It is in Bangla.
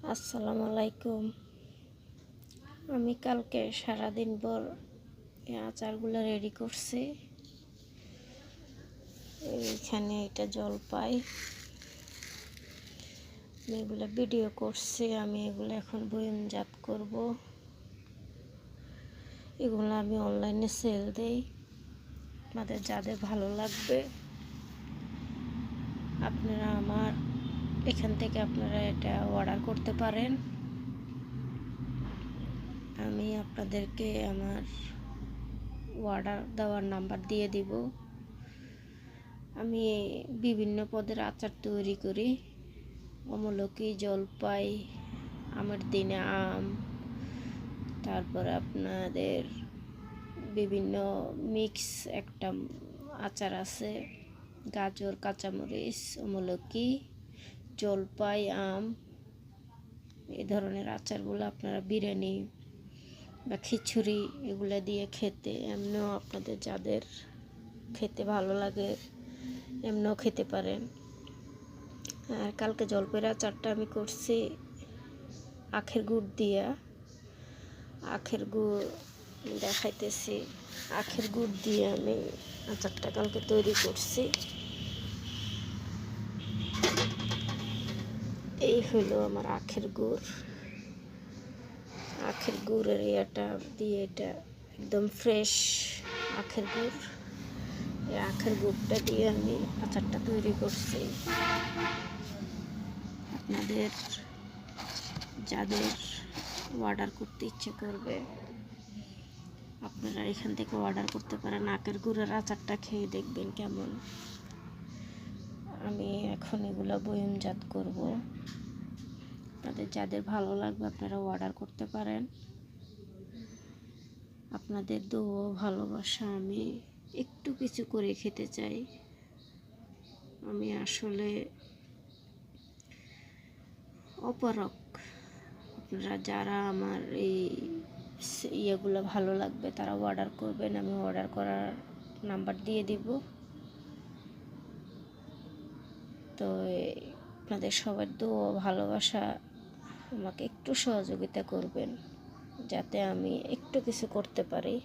আসসালামু আলাইকুম। আমি কালকে সারাদিন ভর এই আচারগুলো রেডি করছি। এইখানে এটা জলপাই, আমি এগুলো ভিডিও করছি। আমি এগুলো এখন বয়নজাত করব। এগুলো আমি অনলাইনে সেল দেই। আপনাদের যাদের ভালো লাগবে আপনারা আমার এখান থেকে আপনারা এটা অর্ডার করতে পারেন। আমি আপনাদেরকে আমার অর্ডার দেওয়ার নাম্বার দিয়ে দিব। আমি বিভিন্ন পদের আচার তৈরি করি। আমলকি, জলপাই, আমের দিনে আম, তারপরে আপনাদের বিভিন্ন মিক্স একটা আচার আছে, গাজর, কাঁচামরিচ, আমলকি, জলপাই, আম, এই ধরনের আচারগুলো আপনারা বিরিয়ানি বা খিচুড়ি এগুলো দিয়ে খেতে, এমনিও আপনাদের যাদের খেতে ভালো লাগে এমনিও খেতে পারেন। আর কালকে জলপাইয়ের আচারটা আমি করছি আখের গুড় দিয়া। আখের গুড় দেখাইতেছি, আখের গুড় দিয়ে আমি আচারটা কালকে তৈরি করছি। এই হলো আমার আখের গুড়। আখের গুড়ের ইয়েটা দিয়ে, এটা একদম ফ্রেশ আখের গুড়। এই আখের গুড়টা দিয়ে আমি আচারটা তৈরি করছি। আপনাদের যাদের অর্ডার করতে ইচ্ছে করবে আপনারা এখান থেকে অর্ডার করতে পারেন। আখের গুড়ের আচারটা খেয়ে দেখবেন কেমন। আমি এখন এগুলো বয়নজাত করব। আপনাদের যাদের ভালো লাগবে আপনারা অর্ডার করতে পারেন। আপনাদের দোয়া ভালোবাসা আমি একটু কিছু করে খেতে চাই। আমি আসলে অপারক। আপনারা যারা আমার এই ইয়েগুলো ভালো লাগবে তারা অর্ডার করবেন। আমি অর্ডার করার নাম্বার দিয়ে দিব। তো আপনাদের সবার দোয়া ভালোবাসা আমাকে একটু সহযোগিতা করবেন যাতে আমি একটু কিছু করতে পারি।